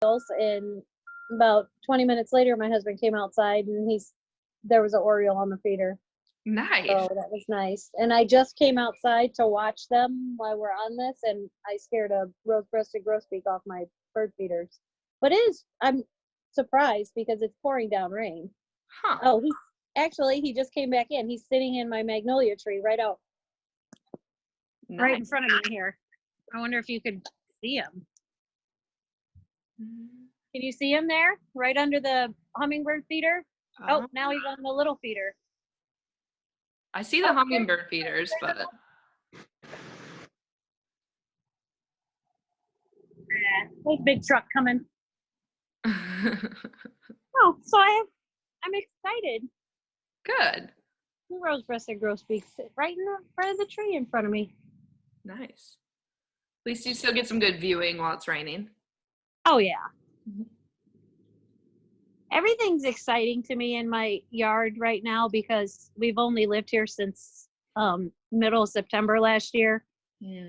and about 20 minutes later, my husband came outside and there was an Oriole on the feeder. Nice. So that was nice. And I just came outside to watch them while we're on this, and I scared a rose-breasted grosbeak off my bird feeders. But I'm surprised because it's pouring down rain. Huh. Oh, he just came back in. He's sitting in my magnolia tree right in front of me here. I wonder if you could see him. Can you see him there? Right under the hummingbird feeder? Oh, now he's on the little feeder. I see the hummingbird feeders, but Big truck coming. Oh, so I'm excited. Good. The rose-breasted grosbeak sit right in the front of the tree in front of me. Nice. At least you still get some good viewing while it's raining. Oh yeah. Everything's exciting to me in my yard right now because we've only lived here since middle of September last year.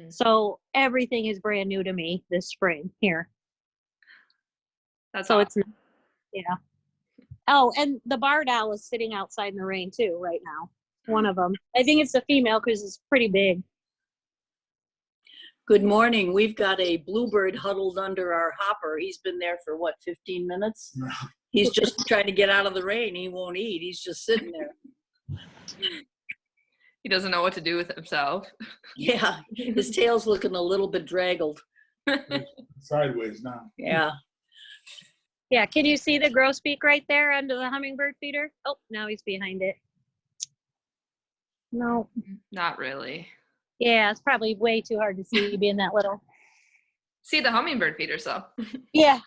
So everything is brand new to me this spring here. That's so awesome. It's yeah. Oh, and the barred owl is sitting outside in the rain too right now. One of them. I think it's the female because it's pretty big. Good morning. We've got a bluebird huddled under our hopper. He's been there for what, 15 minutes? He's just trying to get out of the rain. He won't eat. He's just sitting there. He doesn't know what to do with himself. Yeah, his tail's looking a little bit draggled. Sideways now. Yeah. Yeah, can you see the grosbeak right there under the hummingbird feeder? Oh, now he's behind it. No. Not really. Yeah, it's probably way too hard to see being that little. See the hummingbird feeders though. Yeah.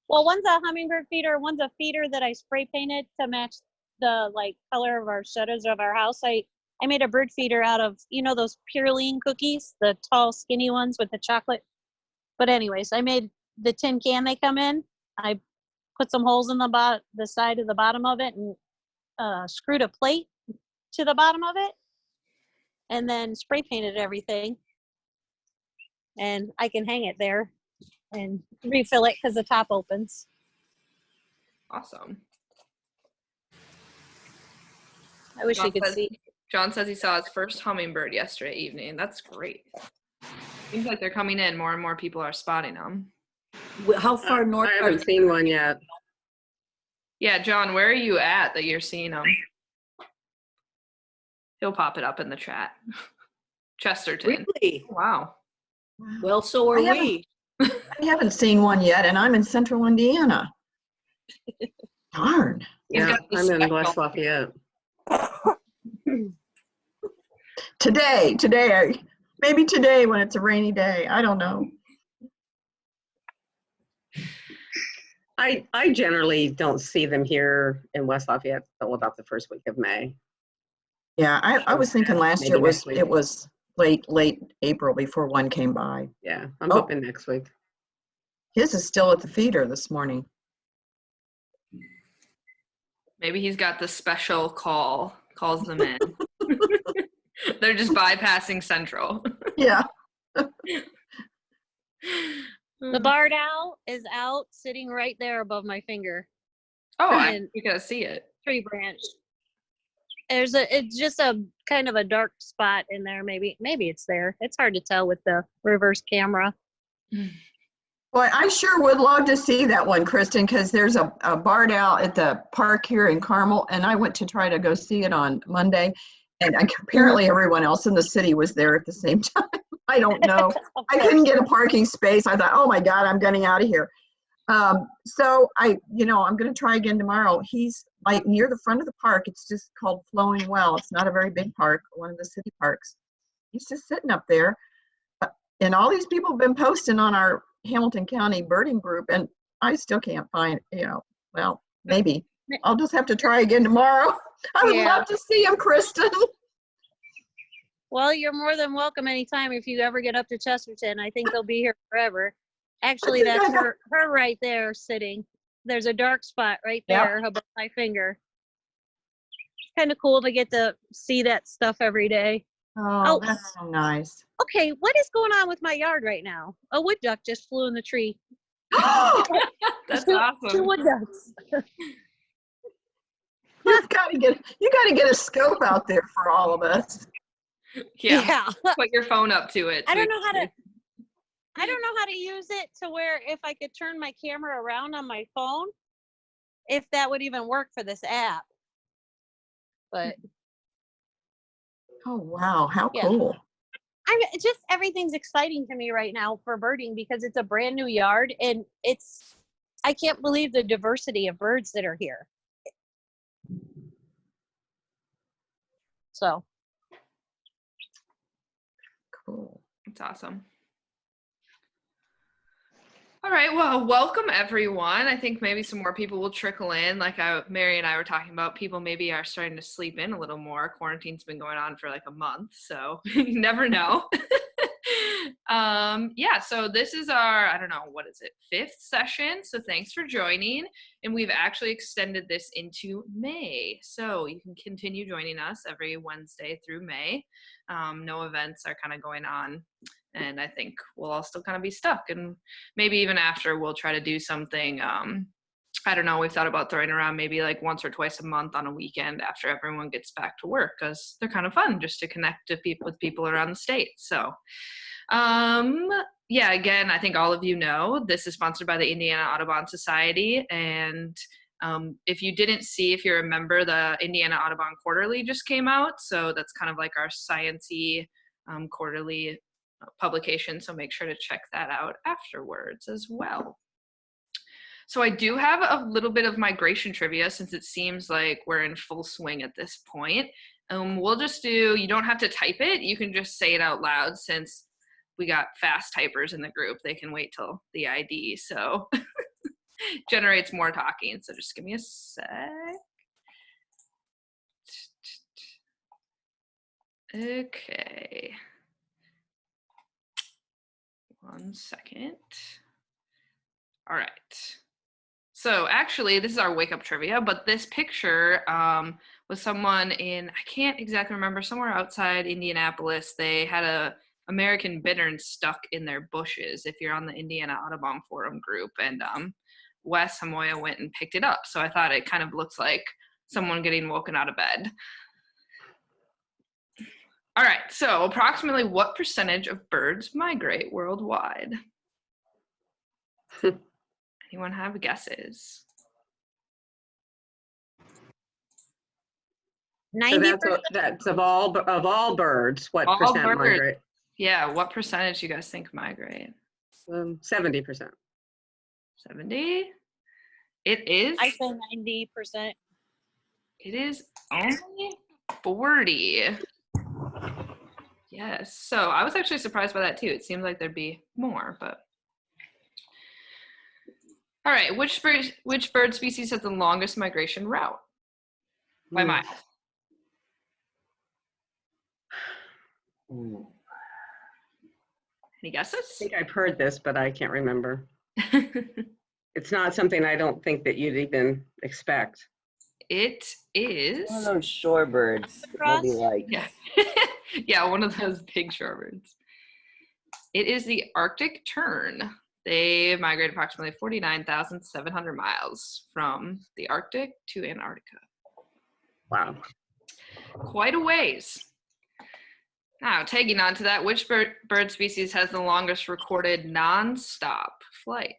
Well, one's a hummingbird feeder, one's a feeder that I spray painted to match the color of our shutters of our house. I made a bird feeder out of, those Purine cookies, the tall skinny ones with the chocolate. But anyways, I made the tin can they come in. I put some holes in the side of the bottom of it and screwed a plate to the bottom of it and then spray painted everything. And I can hang it there and refill it because the top opens. Awesome. I wish you could see. John says he saw his first hummingbird yesterday evening. That's great. Seems like they're coming in. More and more people are spotting them. How far north? I haven't seen one yet. Yeah, John, where are you at that you're seeing them? He'll pop it up in the chat. Chesterton. Really? Wow. Well, so are we. I haven't seen one yet, and I'm in central Indiana. Darn. Yeah, I'm in West Lafayette. Today, maybe today when it's a rainy day. I don't know. I generally don't see them here in West Lafayette until about the first week of May. Yeah, I was thinking last year Maybe it was late April before one came by. Yeah, I'm hoping next week. His is still at the feeder this morning. Maybe he's got the special calls them in. They're just bypassing Central. Yeah. The barred owl is out sitting right there above my finger. Oh, you gotta see it. Tree branch. It's just a kind of a dark spot in there. Maybe it's there. It's hard to tell with the reverse camera. Well, I sure would love to see that one, Kristen, because there's a barred owl at the park here in Carmel, and I went to try to go see it on Monday, and apparently everyone else in the city was there at the same time. I don't know. I couldn't get a parking space. I thought, oh my God, I'm getting out of here. So I'm going to try again tomorrow. He's near the front of the park. It's just called Flowing Well. It's not a very big park, one of the city parks. He's just sitting up there. And all these people have been posting on our Hamilton County birding group, and I still can't find, well, maybe. I'll just have to try again tomorrow. I would love to see him, Kristen. Well, you're more than welcome anytime if you ever get up to Chesterton. I think they'll be here forever. Actually, that's her right there sitting. There's a dark spot right there above my finger. It's kind of cool to get to see that stuff every day. Oh, that's so nice. Okay, what is going on with my yard right now? A wood duck just flew in the tree. That's Two awesome. wood ducks. You gotta get a scope out there for all of us. Yeah. Put your phone up to it. I so we don't know can how see. to. I don't know how to use it to where if I could turn my camera around on my phone, if that would even work for this app. But Oh, wow. How Yeah. cool. just everything's exciting to me right now for birding because it's a brand new yard and I can't believe the diversity of birds that are here. So Cool. It's awesome. All right, well, welcome everyone. I think maybe some more people will trickle in. Like Mary and I were talking about, people maybe are starting to sleep in a little more. Quarantine's been going on for like a month, so you never know. Yeah, so this is our, I don't know, what is it, 5th session. So thanks for joining. And we've actually extended this into May. So you can continue joining us every Wednesday through May. No events are kind of going on. And I think we'll all still kind of be stuck. And maybe even after we'll try to do something, I don't know, we've thought about throwing around maybe like once or twice a month on a weekend after everyone gets back to work, because they're kind of fun just to connect with people around the state. So yeah, again, I think all of you know, this is sponsored by the Indiana Audubon Society. And if you didn't see, if you're a member, the Indiana Audubon Quarterly just came out. So that's kind of like our science-y quarterly publication, so make sure to check that out afterwards as well. So I do have a little bit of migration trivia since it seems like we're in full swing at this point. We'll just do, you don't have to type it, you can just say it out loud since we got fast typers in the group. They can wait till the ID, so generates more talking. So just give me a sec. Okay. 1 second. All right. So actually, this is our wake up trivia, but this picture was someone in, I can't exactly remember, somewhere outside Indianapolis. They had a American bittern stuck in their bushes, if you're on the Indiana Audubon Forum group. And Wes Hamoya went and picked it up. So I thought it kind of looks like someone getting woken out of bed. All right, so approximately what percentage of birds migrate worldwide? Anyone have guesses? 90%. So that's of all birds, what All percent birds. migrate? Yeah, what percentage do you guys think migrate? 70%. 70? It is. I say 90%. It is only 40. Yes. So I was actually surprised by that too. It seemed like there'd be more, but. All right. Which bird species has the longest migration route by miles? Any guesses? I think I've heard this, but I can't remember. It's not something I don't think that you'd even expect. It is. One of those shorebirds. Maybe like. Yeah. Yeah, one of those big shorebirds. It is the Arctic tern. They migrate approximately 49,700 miles from the Arctic to Antarctica. Wow. Quite a ways. Now, tagging on to that, which bird species has the longest recorded non-stop flight?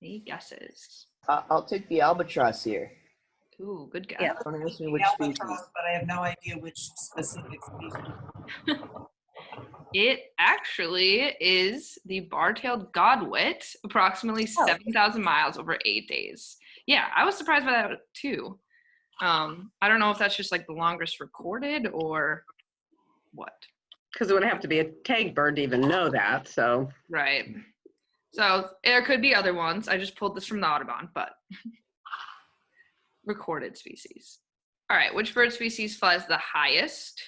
Any guesses? I'll take the albatross here. Ooh, good guess. Yeah. Don't ask me which The species. albatross, but I have no idea which specific species. It actually is the bar-tailed godwit, approximately 7,000 miles over 8 days. Yeah, I was surprised by that too. I don't know if that's just like the longest recorded or what. Because it would have to be a tag bird to even know that, so. Right. So there could be other ones. I just pulled this from the Audubon, but recorded species. All right, which bird species flies the highest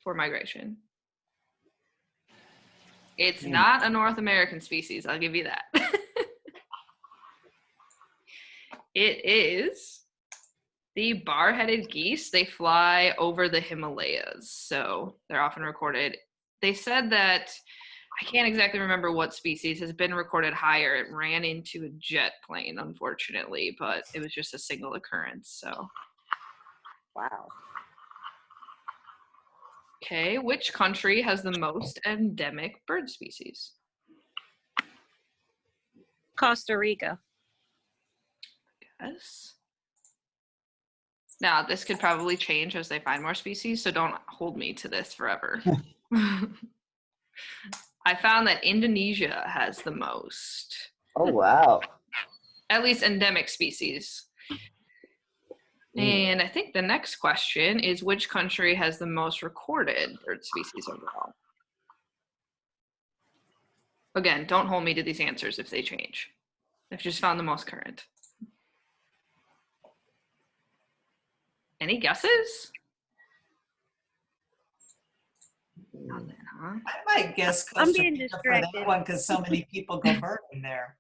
for migration? It's not a North American species, I'll give you that. It is the bar-headed geese. They fly over the Himalayas, so they're often recorded. They said that I can't exactly remember what species has been recorded higher. It ran into a jet plane, unfortunately, but it was just a single occurrence. So, Wow. okay, which country has the most endemic bird species? Costa Rica. Yes. Now, this could probably change as they find more species, so don't hold me to this forever. I found that Indonesia has the most, Oh, wow. at least endemic species. And I think the next question is which country has the most recorded bird species overall? Again, don't hold me to these answers if they change. I've just found the most current. Any guesses? Nothing, huh? I might guess I'm Costa being Rica for distracted. that one because so many people go birding there.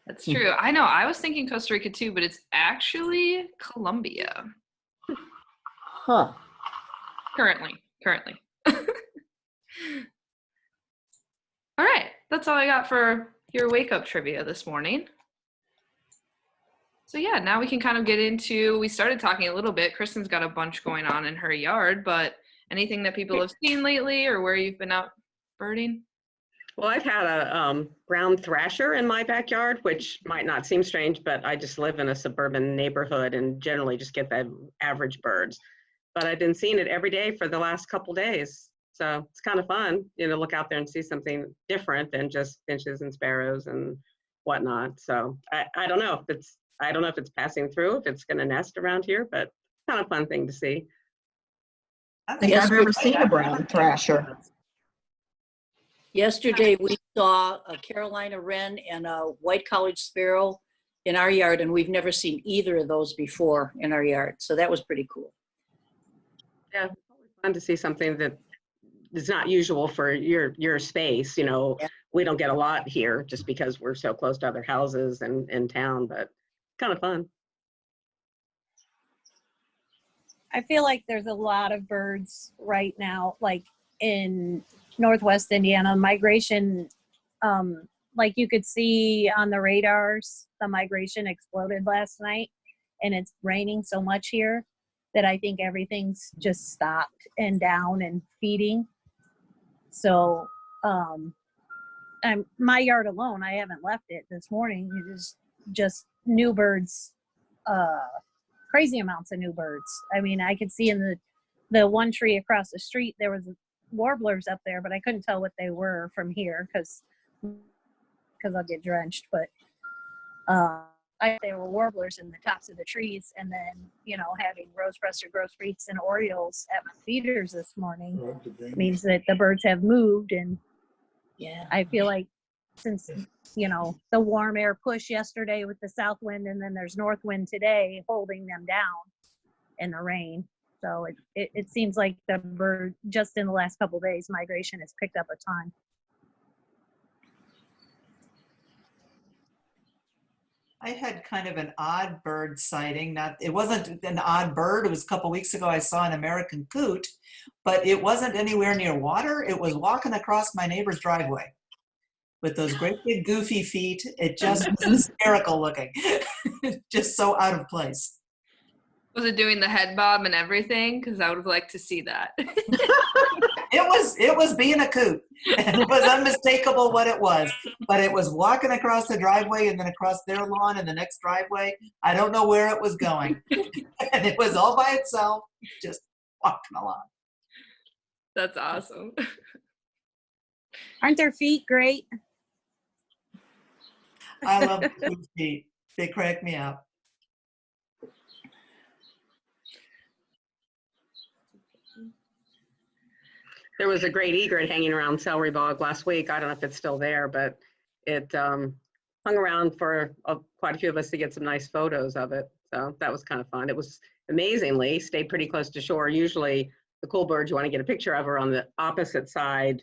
That's true. I know. I was thinking Costa Rica too, but it's actually Colombia. Huh. Currently. All right. That's all I got for your wake up trivia this morning. So yeah, now we can kind of get into, we started talking a little bit. Kristen's got a bunch going on in her yard, but anything that people have seen lately or where you've been out birding? Well, I've had a brown thrasher in my backyard, which might not seem strange, but I just live in a suburban neighborhood and generally just get the average birds. But I've been seeing it every day for the last couple days. So it's kind of fun, you know, look out there and see something different than just finches and sparrows and whatnot. So I don't know if it's passing through, if it's going to nest around here, but kind of fun thing to see. I think I've ever seen a brown thrasher. Yesterday, we saw a Carolina wren and a white-collared sparrow in our yard, and we've never seen either of those before in our yard. So that was pretty cool. Yeah, it's always fun to see something that is not usual for your space. You know, Yeah. we don't get a lot here just because we're so close to other houses and in town, but kind of fun. I feel like there's a lot of birds right now, like in Northwest Indiana, migration, like you could see on the radars, the migration exploded last night, and it's raining so much here that I think everything's just stopped and down and feeding. So my yard alone, I haven't left it this morning. It is just new birds, crazy amounts of new birds. I mean, I could see in the one tree across the street, there was warblers up there, but I couldn't tell what they were from here because I'll get drenched. But there were warblers in the tops of the trees, and then, you know, having rose-breasted grosbeaks and orioles at my feeders this morning means that the birds have moved. And Yeah. I feel like since, you know, the warm air push yesterday with the south wind, and then there's north wind today holding them down in the rain. So it seems like the bird, just in the last couple of days, migration has picked up a ton. I had kind of an odd bird sighting. It wasn't an odd bird. It was a couple weeks ago I saw an American coot, but it wasn't anywhere near water. It was walking across my neighbor's driveway with those great big goofy feet. It just was hysterical looking, just so out of place. Was it doing the head bob and everything? Because I would have liked to see that. It was being a coot. It was unmistakable what it was, but it was walking across the driveway and then across their lawn and the next driveway. I don't know where it was going. And it was all by itself, just walking along. That's awesome. Aren't their feet great? I love the coot feet. They crack me up. There was a great egret hanging around Celery Bog last week. I don't know if it's still there, but it hung around for quite a few of us to get some nice photos of it. So that was kind of fun. It was amazingly stayed pretty close to shore. Usually the cool birds you want to get a picture of are on the opposite side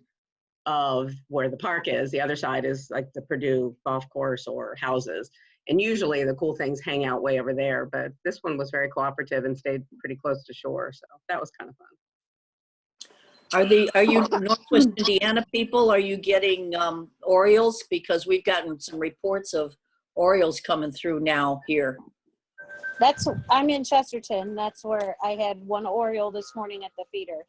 of where the park is. The other side is like the Purdue golf course or houses. And usually the cool things hang out way over there, but this one was very cooperative and stayed pretty close to shore. So that was kind of fun. Are you Northwest Indiana people? Are you getting Orioles? Because we've gotten some reports of Orioles coming through now here. I'm in Chesterton. That's where I had one Oriole this morning at the feeder.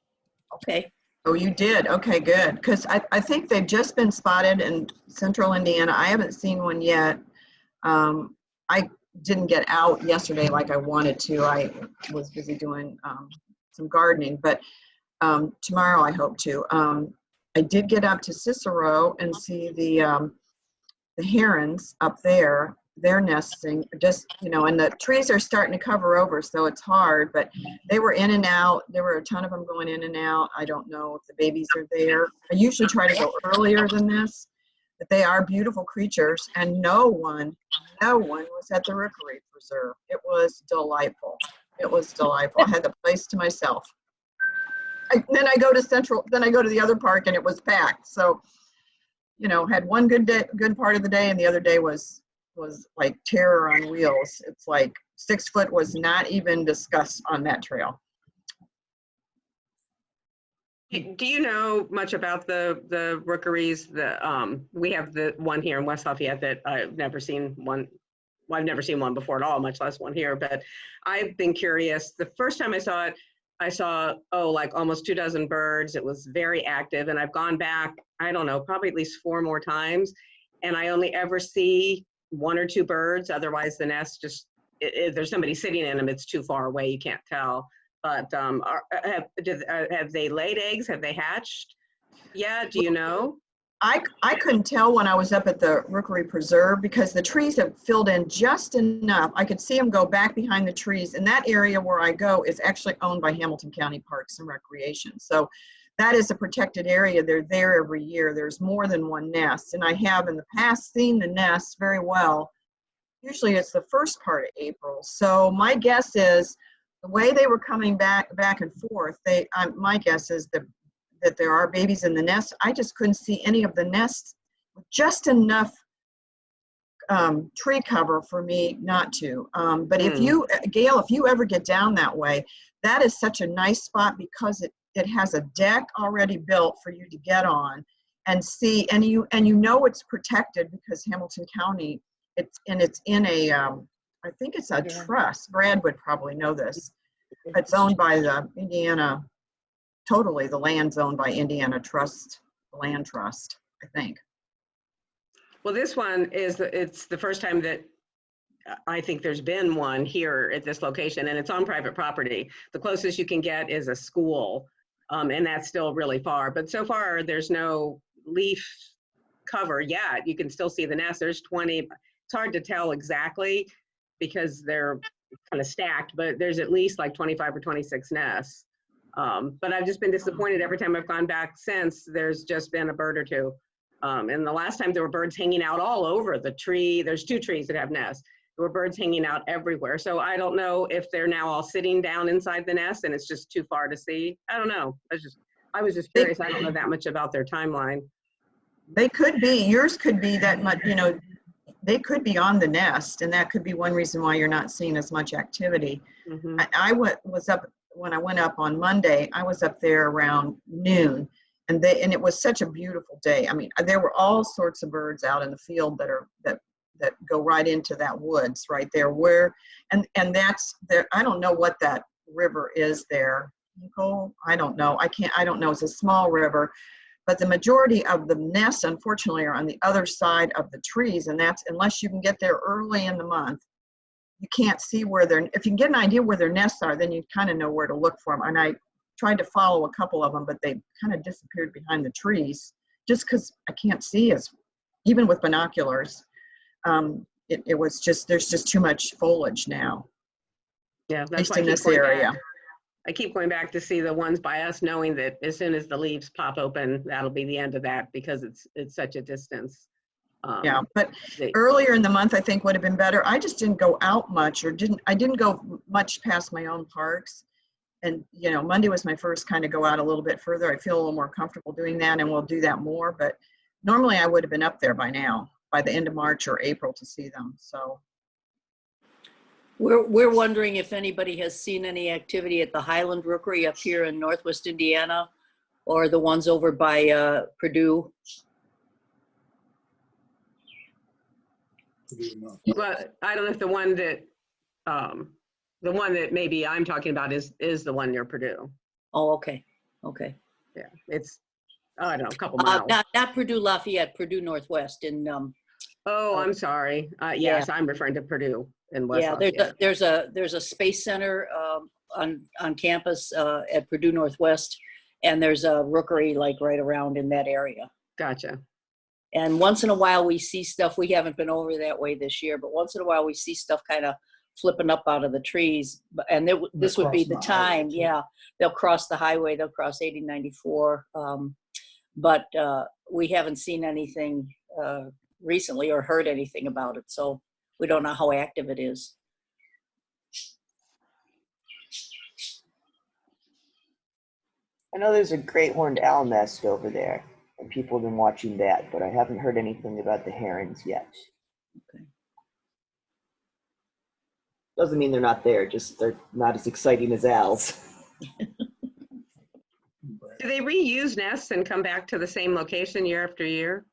Okay. Oh, you did? Okay, good. Because I think they've just been spotted in central Indiana. I haven't seen one yet. I didn't get out yesterday like I wanted to. I was busy doing some gardening, but tomorrow I hope to. I did get up to Cicero and see the herons up there. They're nesting, just, you know, and the trees are starting to cover over, so it's hard, but they were in and out. There were a ton of them going in and out. I don't know if the babies are there. I usually try to go earlier than this, but they are beautiful creatures, and no one was at the Rookery Preserve. It was delightful. It was delightful. I had the place to myself. Then I go to the other park and it was packed. So, you know, had one good part of the day, and the other day was like terror on wheels. It's like 6 foot was not even discussed on that trail. Do you know much about the rookeries? We have the one here in West Lafayette that I've never seen one. Well, I've never seen one before at all, much less one here. But I've been curious. The first time I saw it, I saw like almost 24 birds. It was very active, and I've gone back, I don't know, probably at least 4 more times, and I only ever see 1 or 2 birds. Otherwise, the nest just, if there's somebody sitting in them, it's too far away, you can't tell. But have they laid eggs? Have they hatched? Yeah, do you know? I couldn't tell when I was up at the Rookery Preserve because the trees have filled in just enough. I could see them go back behind the trees, and that area where I go is actually owned by Hamilton County Parks and Recreation. So that is a protected area. They're there every year. There's more than one nest, and I have in the past seen the nests very well. Usually it's the first part of April. So my guess is the way they were coming back and forth, my guess is that there are babies in the nest. I just couldn't see any of the nests with just enough tree cover for me not to. But if you, Gail, if you ever get down that way, that is such a nice spot because it has a deck already built for you to get on and see, and you know it's protected because Hamilton County, it's in a, I think it's a trust. Brad would probably know this. It's owned by the Indiana, totally the land's owned by Indiana Trust, Land Trust, I think. Well, this one it's the first time that I think there's been one here at this location, and it's on private property. The closest you can get is a school, and that's still really far. But so far, there's no leaf cover yet. You can still see the nest. There's 20. It's hard to tell exactly because they're kind of stacked, but there's at least like 25 or 26 nests. But I've just been disappointed every time I've gone back since. There's just been a bird or two. And the last time there were birds hanging out all over the tree. There's 2 trees that have nests. There were birds hanging out everywhere. So I don't know if they're now all sitting down inside the nest and it's just too far to see. I don't know. I was just curious. I don't know that much about their timeline. They could be, yours could be that much, you know, they could be on the nest, and that could be one reason why you're not seeing as much activity. Mm-hmm. When I went up on Monday, I was up there around noon, and it was such a beautiful day. I mean, there were all sorts of birds out in the field that go right into that woods right there. And that's there. I don't know what that river is there. I don't know. I don't know. It's a small river, but the majority of the nests, unfortunately, are on the other side of the trees, and that's unless you can get there early in the month. You can't see if you can get an idea where their nests are, then you kind of know where to look for them. And I tried to follow a couple of them, but they kind of disappeared behind the trees just because I can't see even with binoculars. It was just, there's just too much foliage now. Yeah, at that's least why in this area. I keep going back to see the ones by us, knowing that as soon as the leaves pop open, that'll be the end of that because it's such a distance. Yeah, but earlier in the month, I think would have been better. I just didn't go out much, I didn't go much past my own parks. And, you know, Monday was my first kind of go out a little bit further. I feel a little more comfortable doing that, and we'll do that more. But normally I would have been up there by now, by the end of March or April to see them. So We're wondering if anybody has seen any activity at the Highland Rookery up here in Northwest Indiana, or the ones over by Purdue. But I don't know if the one that maybe I'm talking about is the one near Purdue. Oh, okay, okay. Yeah, it's, I don't know, a couple miles. Not Purdue Lafayette, Purdue Northwest in Oh, I'm sorry. Yes, I'm referring to Purdue in West yeah, Lafayette. there's a space center on campus at Purdue Northwest, and there's a rookery like right around in that area. Gotcha. And once in a while we see stuff. We haven't been over that way this year, but once in a while we see stuff kind of flipping up out of the trees. And this would be the time. Yeah, they'll cross the highway. They'll cross 8094. But we haven't seen anything recently or heard anything about it. So we don't know how active it is. I know there's a great horned owl nest over there, and people have been watching that, but I haven't heard anything about the herons yet. Okay. Doesn't mean they're not there, just they're not as exciting as owls. Do they reuse nests and come back to the same location year after year?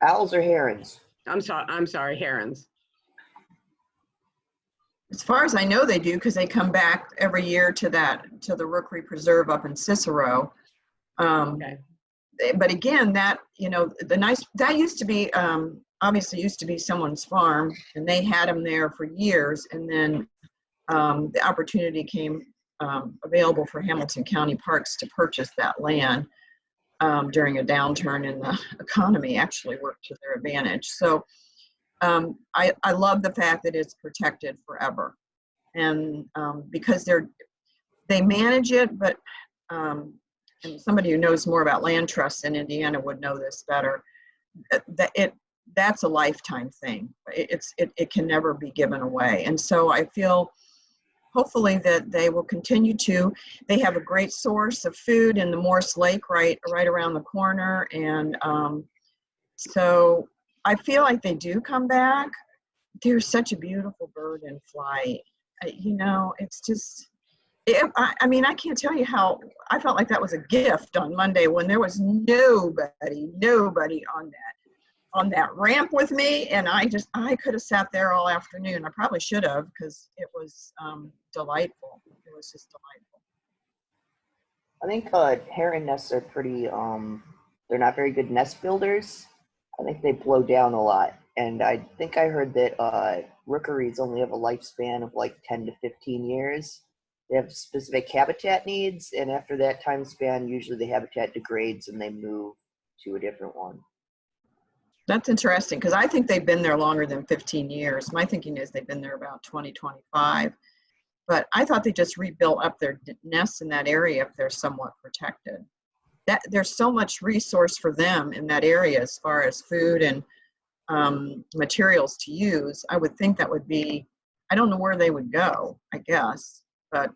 Owls or herons? I'm sorry, herons. As far as I know, they do, because they come back every year to the Rookery Preserve up in Cicero. Okay. But again, that used to be obviously used to be someone's farm, and they had them there for years, and then the opportunity came available for Hamilton County Parks to purchase that land during a downturn in the economy. Actually worked to their advantage. So I love the fact that it's protected forever, and because they manage it, but and somebody who knows more about land trusts in Indiana would know this better. That's a lifetime thing. It can never be given away, and so I feel hopefully that they will continue to. They have a great source of food in the Morse Lake right around the corner, and so I feel like they do come back. They're such a beautiful bird in flight. It's just, I mean, I can't tell you how I felt like that was a gift on Monday when there was nobody on that ramp with me. And I could have sat there all afternoon. I probably should have, because it was delightful. It was just delightful. I think heron nests are pretty, they're not very good nest builders. I think they blow down a lot. And I think I heard that rookeries only have a lifespan of like 10 to 15 years. They have specific habitat needs, and after that time span, usually the habitat degrades and they move to a different one. That's interesting, because I think they've been there longer than 15 years. My thinking is they've been there about 20, 25. But I thought they just rebuilt up their nests in that area if they're somewhat protected. There's so much resource for them in that area as far as food and materials to use. I would think that would be, I don't know where they would go, I guess, but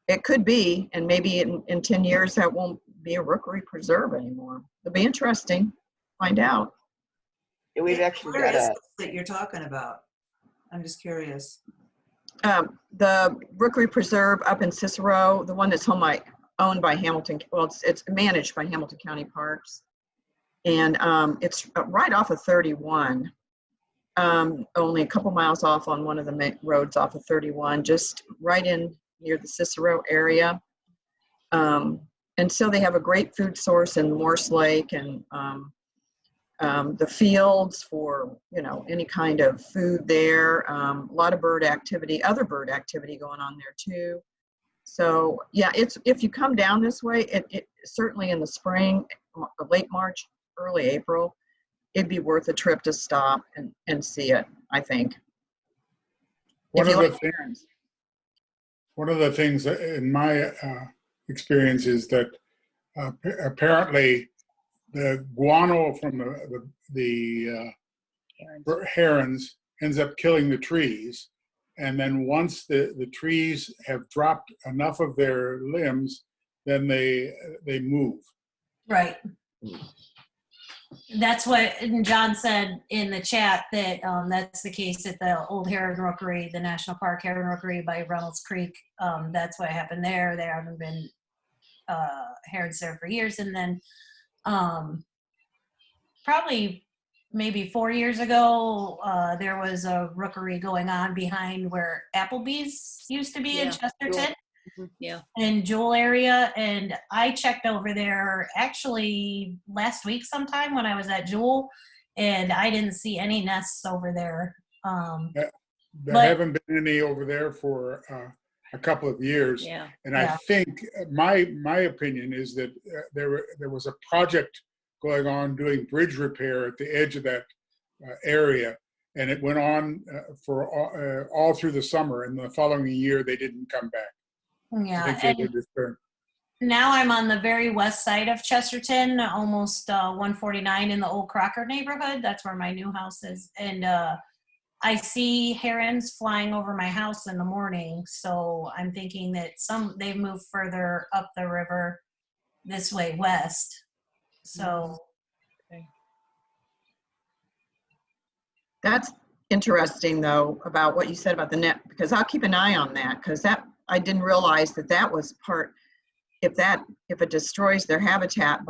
it could be, and maybe in 10 years that won't be a rookery preserve anymore. It'll be interesting. Find out. Yeah, we've actually Where got is a, this that you're talking about? I'm just curious. The Rookery Preserve up in Cicero, the one that's owned by Hamilton, well, it's managed by Hamilton County Parks. And it's right off of 31, only a couple miles off on one of the roads off of 31, just right in near the Cicero area. And so they have a great food source in Morse Lake, and the fields for, any kind of food there. A lot of other bird activity going on there too. So yeah, if you come down this way, it certainly in the spring, late March, early April, it'd be worth a trip to stop and see it, I think. One of the things in my experience is that apparently the guano from the herons ends up killing the trees. And then once the trees have dropped enough of their limbs, then they move. Right. That's what John said in the chat, that that's the case at the old Heron Rookery, the National Park Heron Rookery by Reynolds Creek. That's what happened there. There haven't been herons there for years. And then probably maybe 4 years ago, there was a rookery going on behind where Applebee's used to be in Chesterton. Yeah. In Jewel area, and I checked over there actually last week sometime when I was at Jewel, and I didn't see any nests over there. There haven't been any over there for a couple of years. Yeah. And I think my opinion is that there was a project going on doing bridge repair at the edge of that area, and it went on for all through the summer, and the following year they didn't come back. Yeah, and now I'm on the very west side of Chesterton, almost 149 in the old Crocker neighborhood. That's where my new house is. And I see herons flying over my house in the morning. So I'm thinking that they've moved further up the river this way west. So. Okay. That's interesting though, about what you said about the net, because I'll keep an eye on that, because I didn't realize that was part, if it destroys their habitat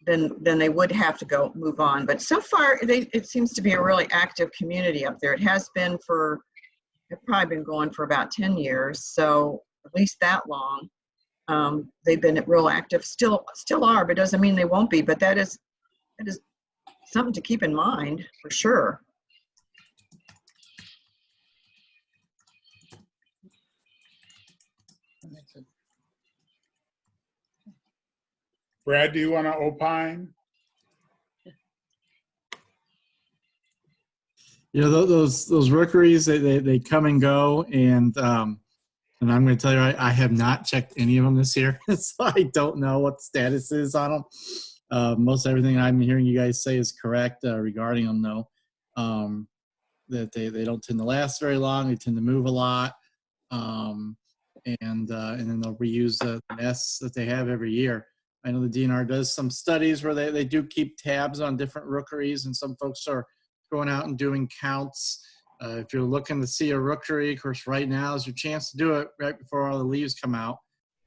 then they would have to move on. But so far, it seems to be a really active community up there. It has been it's probably been going for about 10 years, so at least that long. They've been real active, still are, but doesn't mean they won't be. But that is something to keep in mind for sure. Brad, do you want to opine? You know, those rookeries, they come and go, and I'm going to tell you, I have not checked any of them this year, so I don't know what the status is on them. Most everything I'm hearing you guys say is correct regarding them, though. That they don't tend to last very long. They tend to move a lot, and then they'll reuse the nests that they have every year. I know the DNR does some studies where they do keep tabs on different rookeries, and some folks are going out and doing counts. If you're looking to see a rookery, of course, right now is your chance to do it right before all the leaves come out,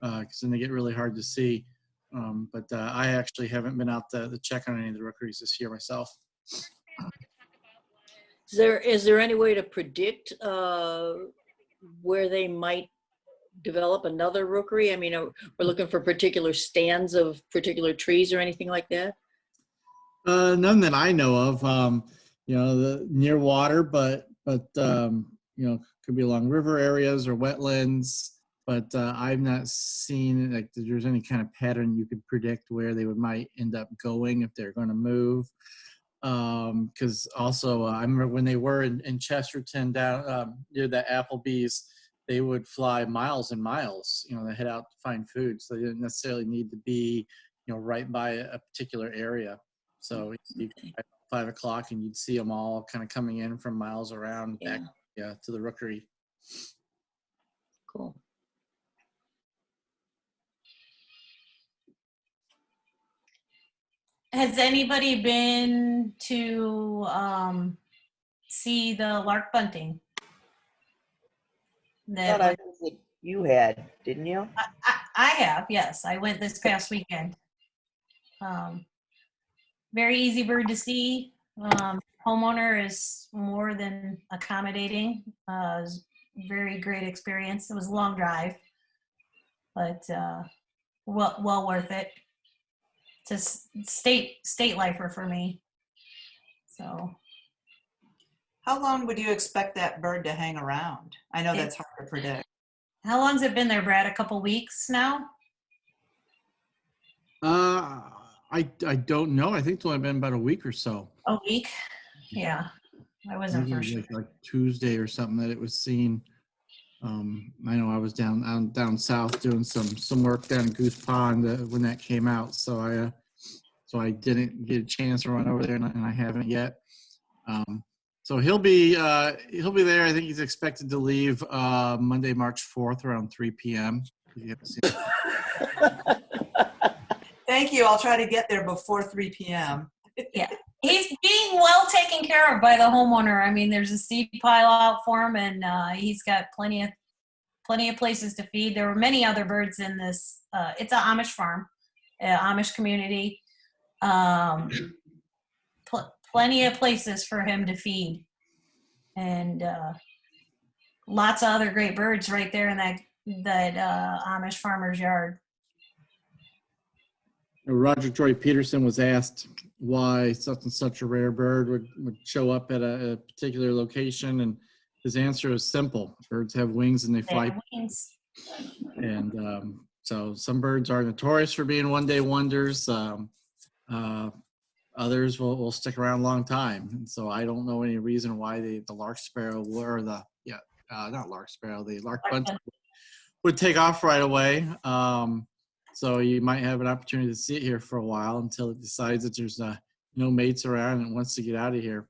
because then they get really hard to see. But I actually haven't been out to check on any of the rookeries this year myself. Is there any way to predict where they might develop another rookery? I mean, we're looking for particular stands of particular trees or anything like that? None that I know of. You know, near water, but you know, could be along river areas or wetlands. But I've not seen like there's any kind of pattern you could predict where they might end up going if they're going to move. Because also I remember when they were in Chesterton down near the Applebee's, they would fly miles and miles, you know, to head out to find food. So they didn't necessarily need to be, you know, right by a particular area. So at 5 o'clock and you'd see them all kind of coming in from miles around back to the rookery. Cool. Has anybody been to see the lark bunting? I think you had, didn't you? I have, yes. I went this past weekend. Very easy bird to see. Homeowner is more than accommodating. It was a very great experience. It was a long drive, but well worth it. It's a state lifer for me. So. How long would you expect that bird to hang around? I know that's hard to predict. How long's it been there, Brad? A couple weeks now? I don't know. I think it's only been about a week or so. A week? Yeah. I wasn't for sure. Like Tuesday or something that it was seen. I know I was down south doing some work down in Goose Pond when that came out, so I didn't get a chance to run over there, and I haven't yet. So he'll be there. I think he's expected to leave Monday, March 4th around 3 p.m. Thank thank you. I'll try to get there before 3 p.m. Yeah, he's being well taken care of by the homeowner. I mean, there's a seed pile out for him, and he's got plenty of places to feed. There were many other birds in this. It's an Amish farm, Amish community. Plenty of places for him to feed, and lots of other great birds right there in that Amish farmer's yard. Roger Joy Peterson was asked why such and such a rare bird would show up at a particular location, and his answer is simple. Birds have wings and they fly. Wings. And so some birds are notorious for being one-day wonders. Others will stick around a long time. And so I don't know any reason why the lark sparrow or the lark bunting would take off right away. So you might have an opportunity to see it here for a while until it decides that there's no mates around and wants to get out of here.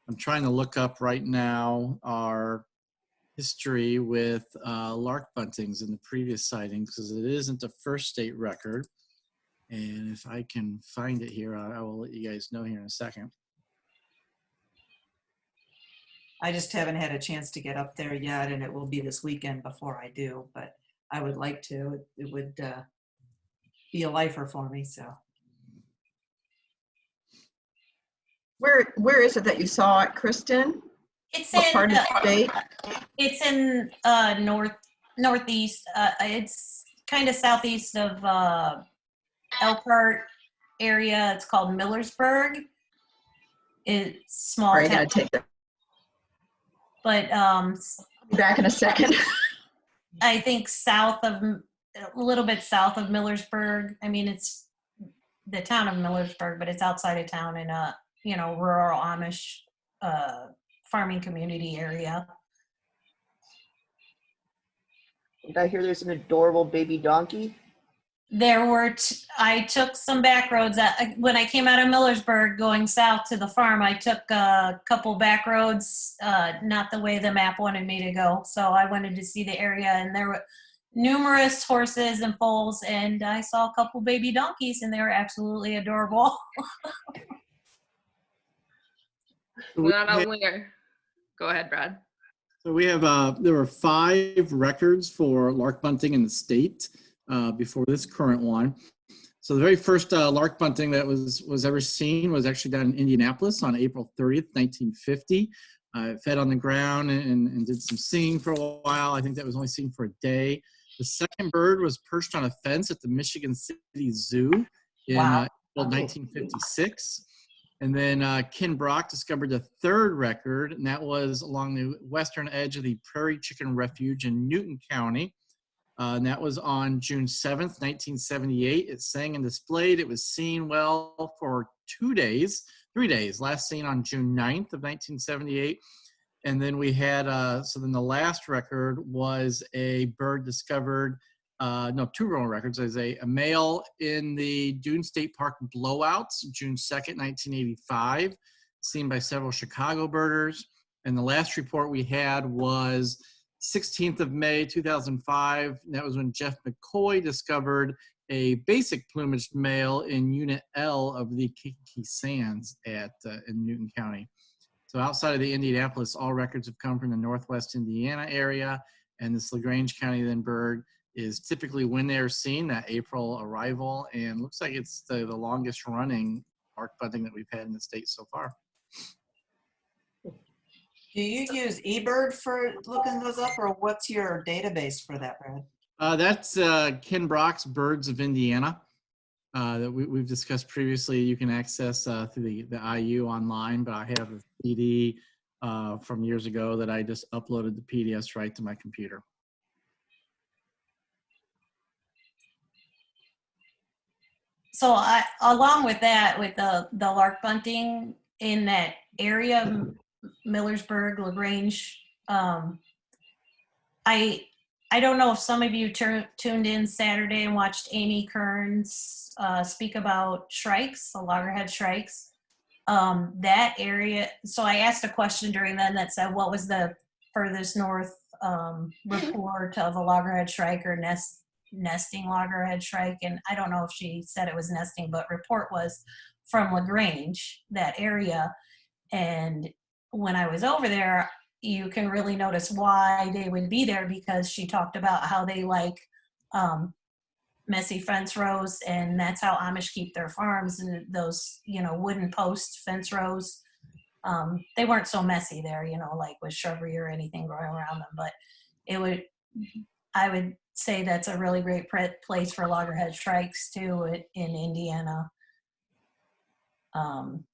I'm trying to look up right now our history with lark buntings in the previous sightings, because it isn't a first state record. And if I can find it here, I will let you guys know here in a second. I just haven't had a chance to get up there yet, and it will be this weekend before I do, but I would like to. It would be a lifer for me, so. Where is it that you saw it, Kristen? It's What in part of the state? It's in northeast. It's kind of southeast of Elkhart area. It's called Millersburg. It's small Sorry, I town, gotta take that. but Be back in a second. I think a little bit south of Millersburg. I mean, it's the town of Millersburg, but it's outside of town in a rural Amish farming community area. Did I hear there's an adorable baby donkey? There were, I took some back roads. When I came out of Millersburg going south to the farm, I took a couple back roads, not the way the map wanted me to go. So I wanted to see the area, and there were numerous horses and foals, and I saw a couple baby donkeys, and they were absolutely adorable. Not only go ahead, Brad. So we have, there were 5 records for lark bunting in the state before this current one. So the very first lark bunting that was ever seen was actually down in Indianapolis on April 30th, 1950. It fed on the ground and did some singing for a while. I think that was only seen for a day. The second bird was perched on a fence at the Michigan City Zoo in April 1956. And then Ken Brock discovered the third record, and that was along the western edge of the Prairie Chicken Refuge in Newton County. And that was on June 7th, 1978. It sang and displayed. It was seen well for 3 days, last seen on June 9th of 1978. And then we had, so then the last record was a bird discovered, 2 real records. There's a male in the Dune State Park blowouts, June 2nd, 1985, seen by several Chicago birders. And the last report we had was 16th of May, 2005. That was when Jeff McCoy discovered a basic plumaged male in Unit L of the Kankakee Sands in Newton County. So outside of the Indianapolis, all records have come from the Northwest Indiana area, and this LaGrange County then bird is typically when they're seen, that April arrival, and looks like it's the longest running lark bunting that we've had in the state so far. Do you use eBird for looking those up, or what's your database for that, Brad? That's Ken Brock's Birds of Indiana that we've discussed previously. You can access through the IU online, but I have a CD from years ago that I just uploaded the PDFs right to my computer. So along with that, with the lark bunting in that area, Millersburg, LaGrange, I don't know if some of you tuned in Saturday and watched Amy Kearns speak about shrikes, the loggerhead shrikes. That area, so I asked a question during then that said, what was the furthest north report of a loggerhead shrike or nest nesting loggerhead shrike, and I don't know if she said it was nesting, but report was from LaGrange, that area. And when I was over there, you can really notice why they would be there, because she talked about how they like messy fence rows, and that's how Amish keep their farms, and those, you know, wooden post fence rows. They weren't so messy there, you know, like with shrubbery or anything growing around them, but I would say that's a really great place for loggerhead shrikes too in Indiana.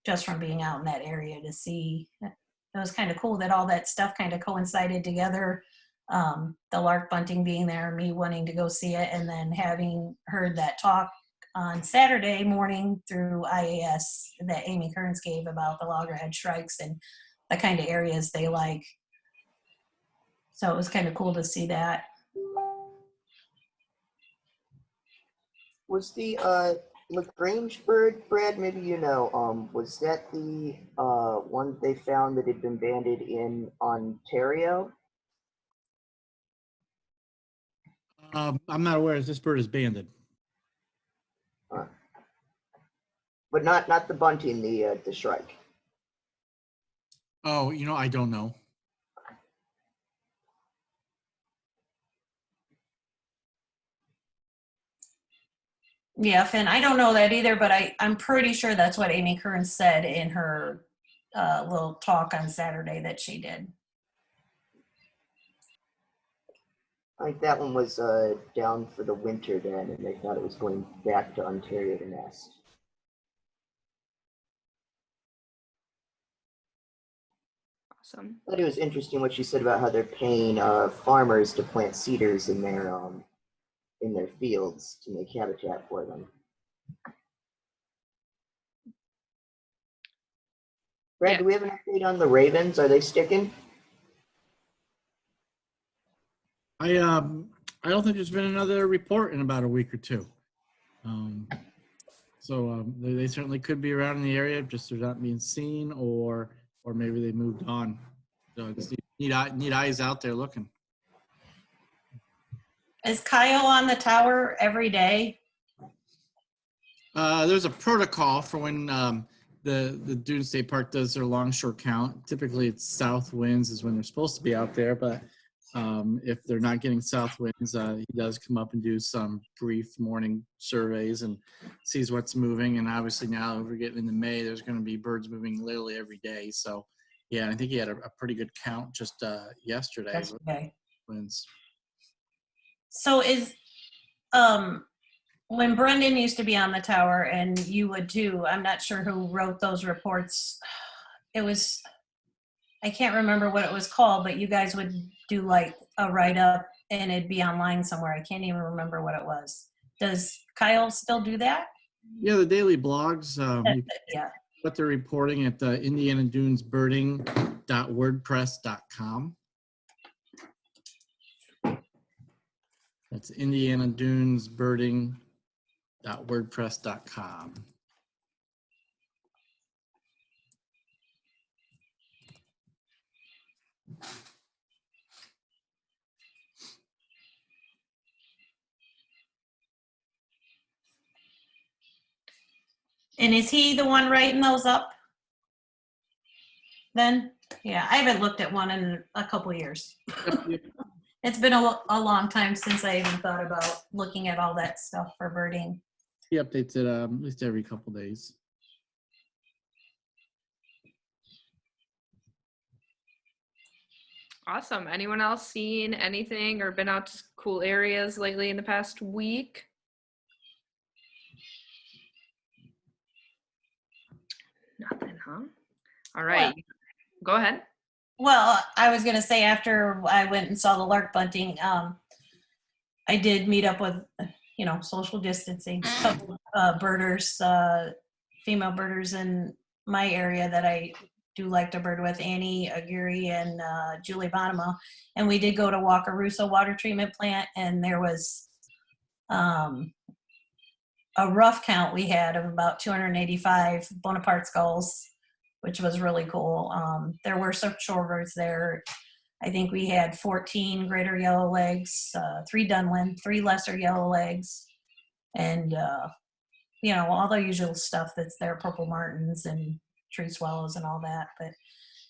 Just from being out in that area to see. It was kind of cool that all that stuff kind of coincided together. The lark bunting being there, me wanting to go see it, and then having heard that talk on Saturday morning through IAS that Amy Kearns gave about the loggerhead shrikes and the kind of areas they like. So it was kind of cool to see that. Was the LaGrange bird, Brad, maybe you know, was that the one they found that had been banded in Ontario? I'm not aware if this bird is banded. But not the bunting, the shrike. Oh, you know, I don't know. Yeah, Finn, I don't know that either, but I'm pretty sure that's what Amy Kearns said in her little talk on Saturday that she did. I think that one was down for the winter then, and they thought it was going back to Ontario to nest. Awesome. I thought it was interesting what she said about how they're paying farmers to plant cedars in their fields to make habitat for them. Brad, do we have an update on the ravens? Are they sticking? I don't think there's been another report in about a week or two. They certainly could be around in the area, just they're not being seen, or maybe they moved on. So I just need eyes out there looking. Is Kyle on the tower every day? There's a protocol for when the Dune State Park does their longshore count. Typically it's south winds is when they're supposed to be out there, but if they're not getting south winds, he does come up and do some brief morning surveys and sees what's moving. And obviously now we're getting into May, there's going to be birds moving literally every day. So yeah, I think he had a pretty good count just yesterday. Winds. So is when Brendan used to be on the tower, and you would too, I'm not sure who wrote those reports. It was, I can't remember what it was called, but you guys would do like a write-up and it'd be online somewhere. I can't even remember what it was. Does Kyle still do that? Yeah, the daily blogs. Yeah. What they're reporting at indianadunesbirding.wordpress.com. That's indianadunesbirding.wordpress.com. And is he the one writing those up? Then? Yeah, I haven't looked at one in a couple years. It's been a long time since I even thought about looking at all that stuff for birding. He updates it at least every couple days. Awesome. Anyone else seen anything or been out to cool areas lately in the past week? Nothing, huh? All right. Well, go ahead. Well, I was going to say after I went and saw the lark bunting, I did meet up with, social distancing, a couple birders, female birders in my area that I do like to bird with, Annie Aguirre and Julie Bonema. And we did go to Wakarusa water treatment plant, and there was a rough count we had of about 285 Bonaparte gulls, which was really cool. There were some shorebirds there. I think we had 14 greater yellowlegs, 3 Dunlin, 3 lesser yellowlegs, and you know, all the usual stuff that's there, purple martins and tree swallows and all that. But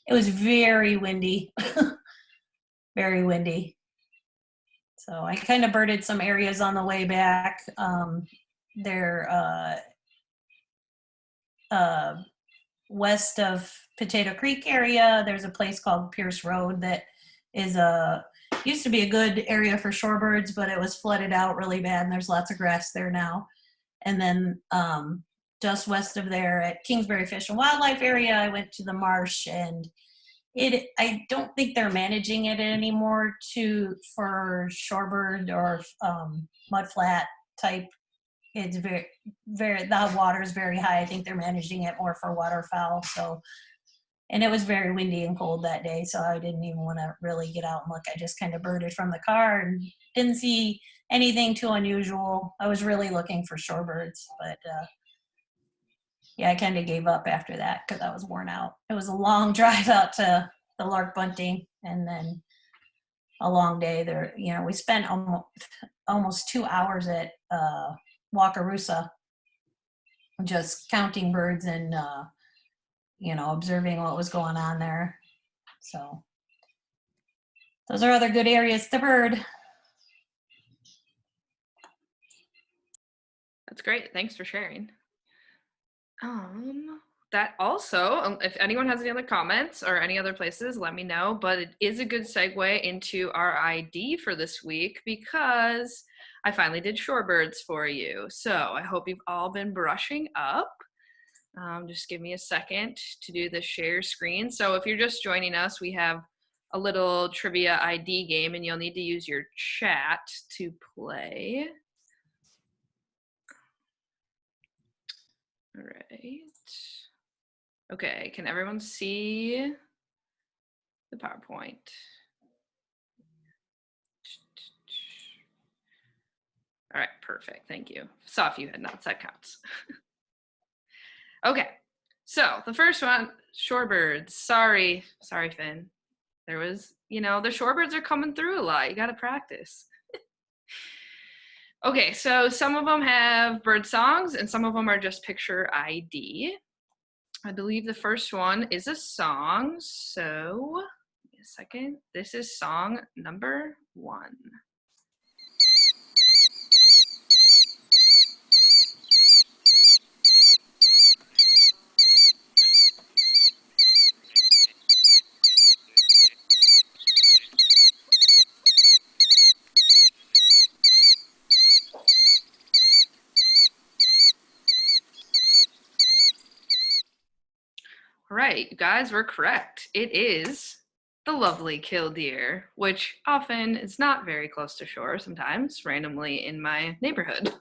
it was very windy, very windy. So I kind of birded some areas on the way back. They're west of Potato Creek area. There's a place called Pierce Road that is used to be a good area for shorebirds, but it was flooded out really bad, and there's lots of grass there now. And then just west of there at Kingsbury Fish and Wildlife area, I went to the marsh, and I don't think they're managing it anymore for shorebird or mudflat type. It's very, the water is very high. I think they're managing it more for waterfowl. So, and it was very windy and cold that day, so I didn't even want to really get out and look. I just kind of birded from the car and didn't see anything too unusual. I was really looking for shorebirds, but yeah, I kind of gave up after that because I was worn out. It was a long drive out to the lark bunting, and then a long day there. You know, we spent almost 2 hours at Wakarusa just counting birds and you know, observing what was going on there. So those are other good areas to bird. That's great. Thanks for sharing. That also, if anyone has any other comments or any other places, let me know. But it is a good segue into our ID for this week because I finally did shorebirds for you. So I hope you've all been brushing up. Just give me a second to do the share screen. So if you're just joining us, we have a little trivia ID game, and you'll need to use your chat to play. All right. Okay, can everyone see the PowerPoint? All right, perfect, thank you. Saw a few head nods, that counts. Okay, so the first one, shorebirds. Sorry, Finn. There was, you know, the shorebirds are coming through a lot. You gotta practice. Okay, so some of them have bird songs and some of them are just picture ID. I believe the first one is a song, so give me a second. This is song number 1. All right, you guys were correct. It is the lovely killdeer, which often is not very close to shore, sometimes randomly in my neighborhood.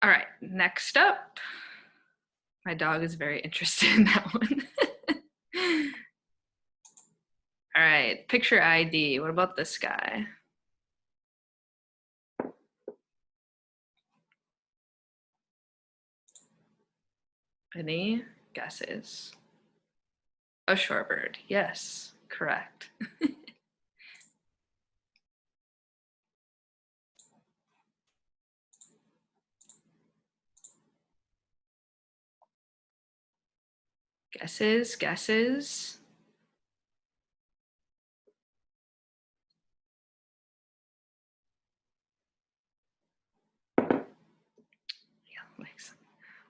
All right, next up. My dog is very interested in that one. All right, picture ID. What about this guy? Any guesses? A shorebird. Yes, correct. Guesses?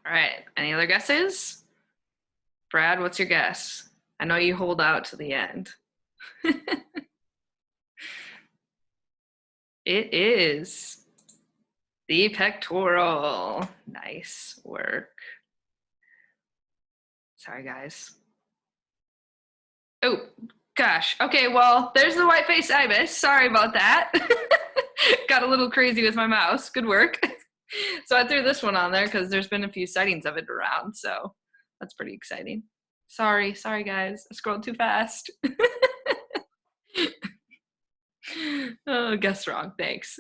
All right, any other guesses? Brad, what's your guess? I know you hold out to the end. It is the pectoral. Nice work. Sorry, guys. Oh, gosh. Okay, well, there's the white-faced ibis. Sorry about that. Got a little crazy with my mouse. Good work. So I threw this one on there because there's been a few sightings of it around, so that's pretty exciting. Sorry guys, I scrolled too fast. Oh, guess wrong, thanks.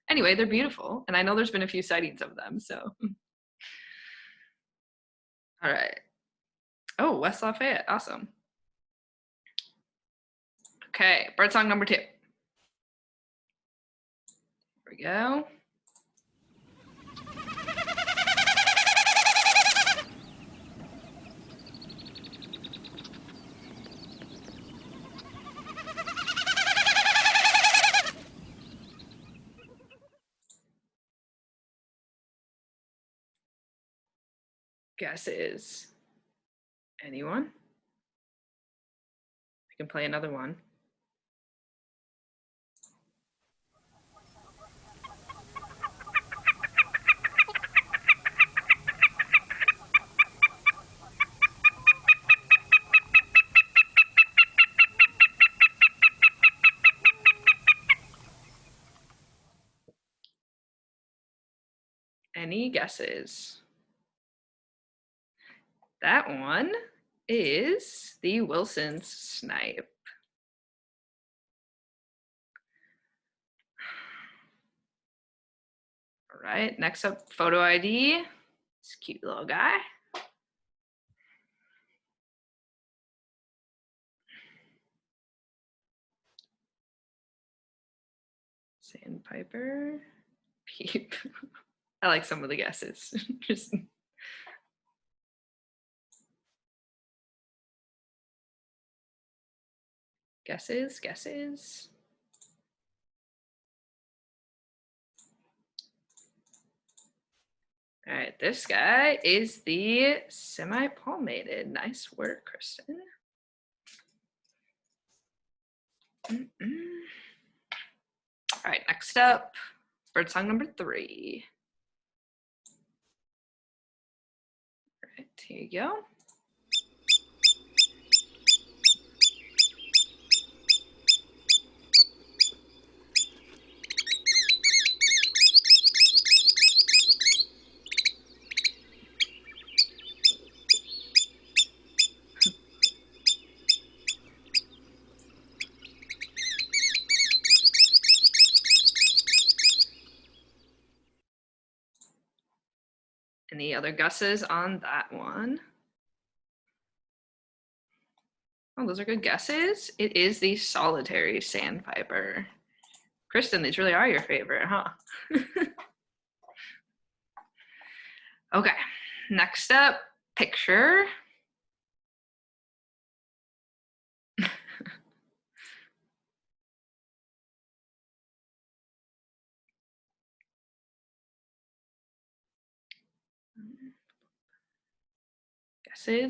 Anyway, they're beautiful, and I know there's been a few sightings of them, so. All right. Oh, West Lafayette, awesome. Okay, bird song number 2. Here we go. Guesses? Anyone? I can play another one. Any guesses? That one is the Wilson's snipe. All right, next up, photo ID. This cute little guy. Sandpiper. Peep. I like some of the guesses. Just guesses. All right, this guy is the semi-palmated. Nice work, Kristen. All right, next up, birdsong number 3. All right, here you go. Any other guesses on that one? Oh, those are good guesses. It is the solitary sandpiper. Kristen, these really are your favorite, huh? Okay, next up, picture.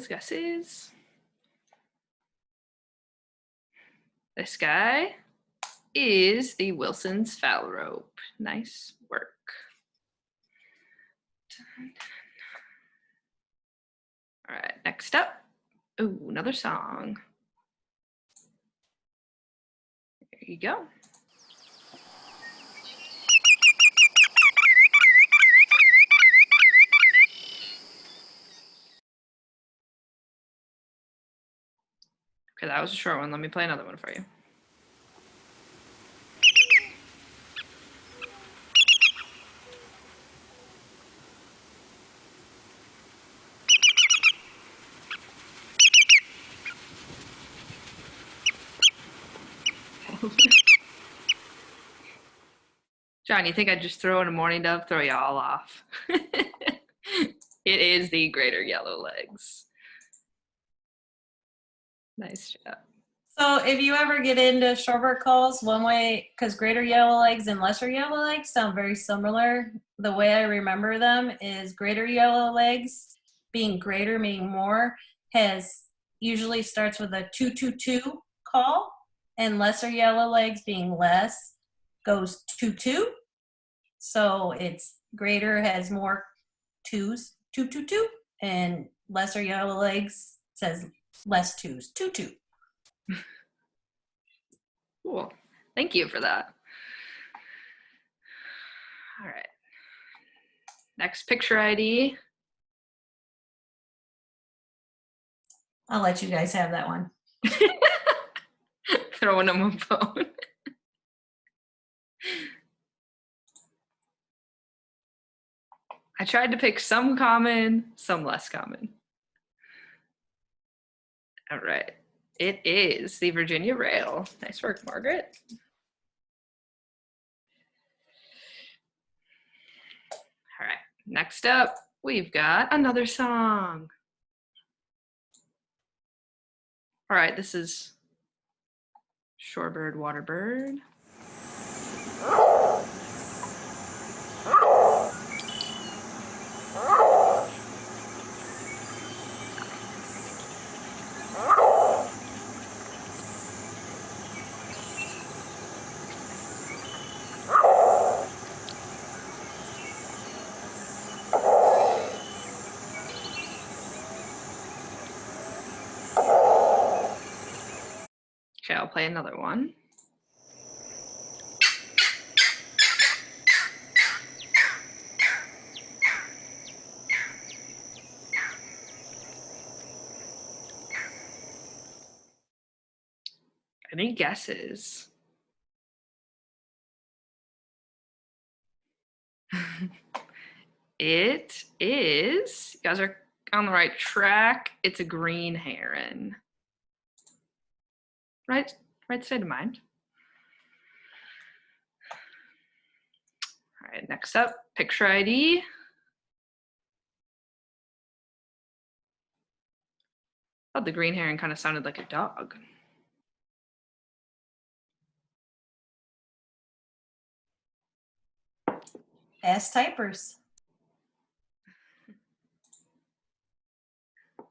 Guesses. This guy is the Wilson's foul rope. Nice work. All right, next up. Oh, another song. There you go. Okay, that was a short one. Let me play another one for you. John, you think I'd just throw in a mourning dove, throw you all off? It is the greater yellow legs. Nice job. So if you ever get into shorebird calls, one way, because greater yellow legs and lesser yellow legs sound very similar, the way I remember them is greater yellow legs being greater, meaning more, usually starts with a 2-2-2 call, and lesser yellow legs being less goes 2-2. So it's greater has more twos, 2-2-2, and lesser yellow legs says less twos, 2-2. Cool. Thank you for that. All right. Next picture ID. I'll let you guys have that one. Throwing them a bone. I tried to pick some common, some less common. All right. It is the Virginia rail. Nice work, Margaret. All right, next up, we've got another song. All right, this is Shorebird, Waterbird. Okay, I'll play another one. Any guesses? It is, you guys are on the right track. It's a green heron. Right state of mind. All right, next up, picture ID. Thought the green heron kind of sounded like a dog. Fast typers.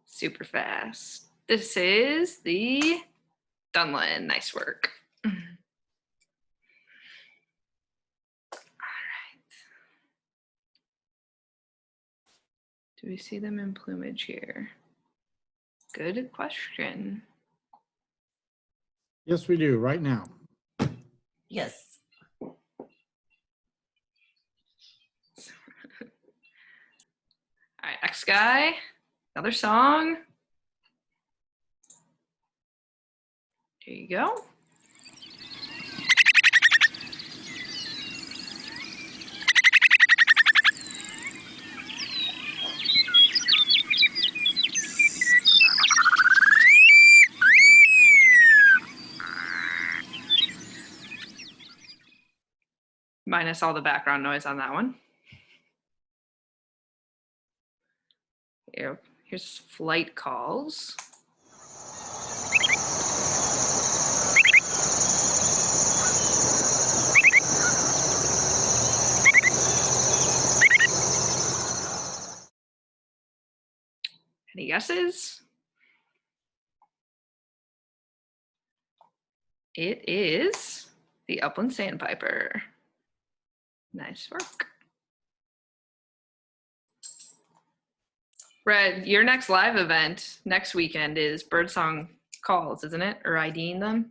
Super fast. This is the Dunlin. Nice work. All right. Do we see them in plumage here? Good question. Yes, we do right now. Yes. All right, next guy, another song. Here you go. Minus all the background noise on that one. Here's flight calls. Any guesses? It is the upland sandpiper. Nice work. Red, your next live event next weekend is Birdsong Calls, isn't it? Or IDing them?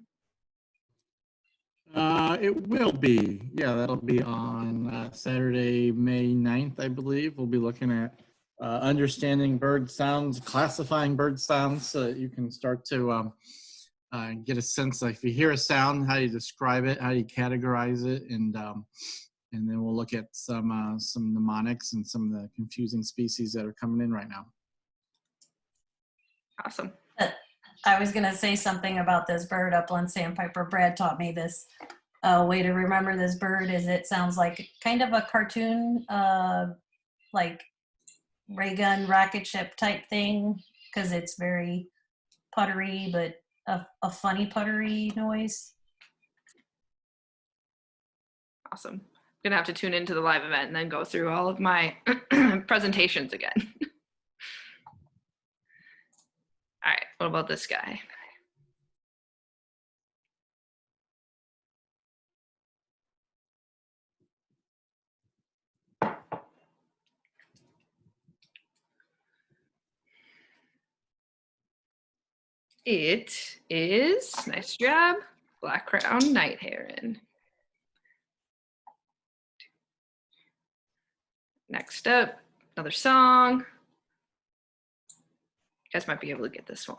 It will be. Yeah, that'll be on Saturday, May 9th, I believe. We'll be looking at understanding bird sounds, classifying bird sounds, so that you can start to get a sense of if you hear a sound, how you describe it, how you categorize it, and then we'll look at some mnemonics and some of the confusing species that are coming in right now. Awesome. I was gonna say something about this bird, upland sandpiper. Brad taught me this. Way to remember this bird is it sounds like kind of a cartoon, like ray gun rocket ship type thing, because it's very puttery, but a funny puttery noise. Awesome. I'm gonna have to tune into the live event and then go through all of my presentations again. All right, what about this guy? It is, nice job, black crown night heron. Next up, another song. You guys might be able to get this one.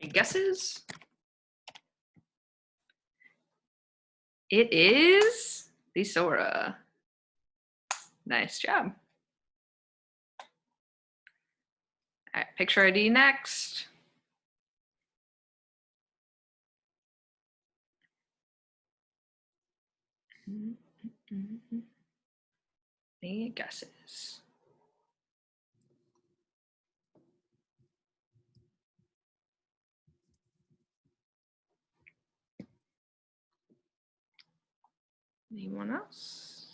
Any guesses? It is the Sora. Nice job. All right, picture ID next. Any guesses? Anyone else?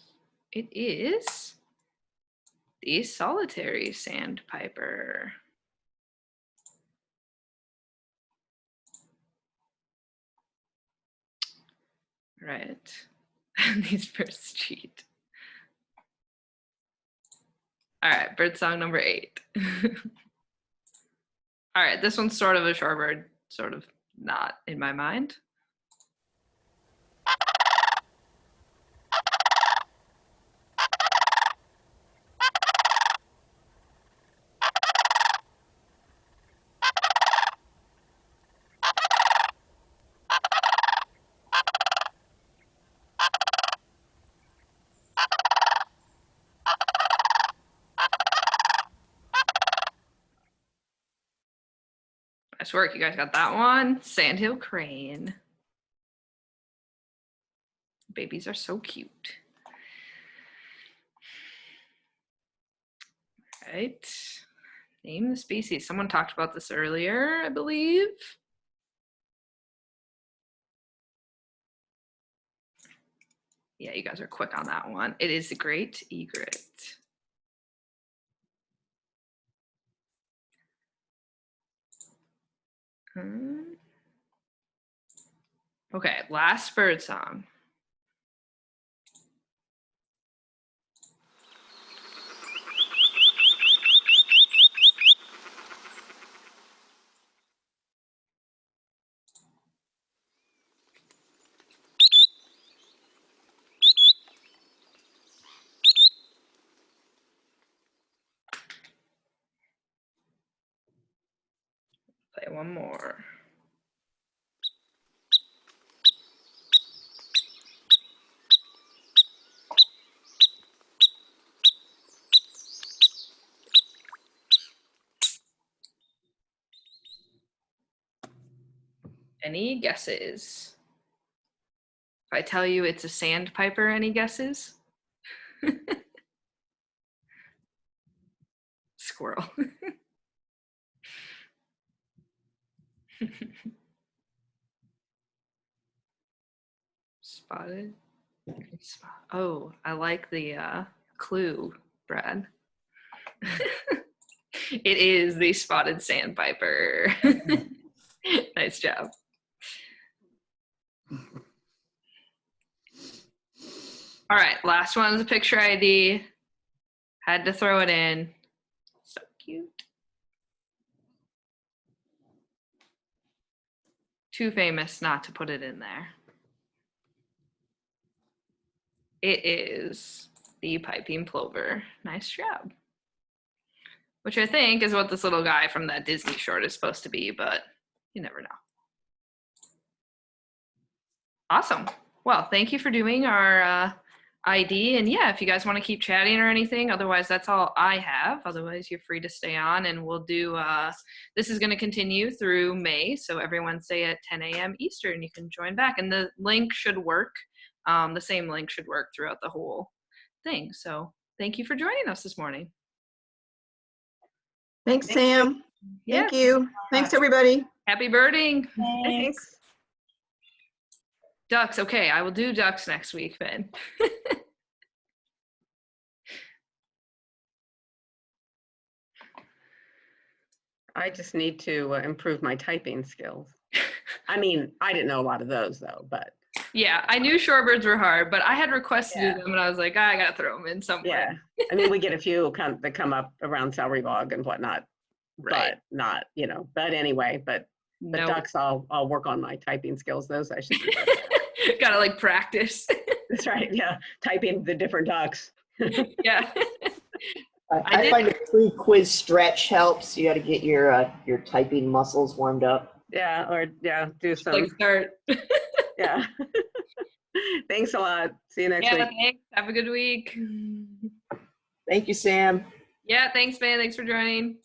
It is the solitary sandpiper. Right. These birds cheat. All right, bird song number 8. All right, this one's sort of a shorebird, sort of not in my mind. Nice work, you guys got that one. Sandhill crane. Babies are so cute. All right, name the species. Someone talked about this earlier, I believe. Yeah, you guys are quick on that one. It is the great egret. Okay, last bird song. Play one more. Any guesses? If I tell you it's a sandpiper, any guesses? Squirrel. Spotted. Oh, I like the clue, Brad. It is the spotted sandpiper. Nice job. All right, last one's a picture ID. Had to throw it in. So cute. Too famous not to put it in there. It is the piping plover. Nice job. Which I think is what this little guy from that Disney short is supposed to be, but you never know. Awesome. Well, thank you for doing our ID. And yeah, if you guys want to keep chatting or anything, otherwise that's all I have. Otherwise, you're free to stay on, and we'll do, this is going to continue through May. So every Wednesday at 10 a.m. Eastern, you can join back. And the link should work. The same link should work throughout the whole thing. So thank you for joining us this morning. Thanks, Sam. Thank you. Thanks, everybody. Happy birding. Thanks. Ducks. Okay, I will do ducks next week, Finn. I just need to improve my typing skills. I mean, I didn't know a lot of those though, but. Yeah, I knew shorebirds were hard, but I had requests to do them, and I was like, I gotta throw them in somewhere. Yeah, I mean, we get a few that come up around Salary Bog and whatnot, Right. but not, you know. But anyway, but No. ducks, I'll work on my typing skills. Those I should do. Gotta like practice. That's right. Yeah, typing the different ducks. Yeah. I find a free quiz stretch helps. You got to get your typing muscles warmed up. Yeah, or do some. Like start. Yeah. Thanks a lot. See you next week. Thanks. Have a good week. Thank you, Sam. Yeah, thanks, man. Thanks for joining.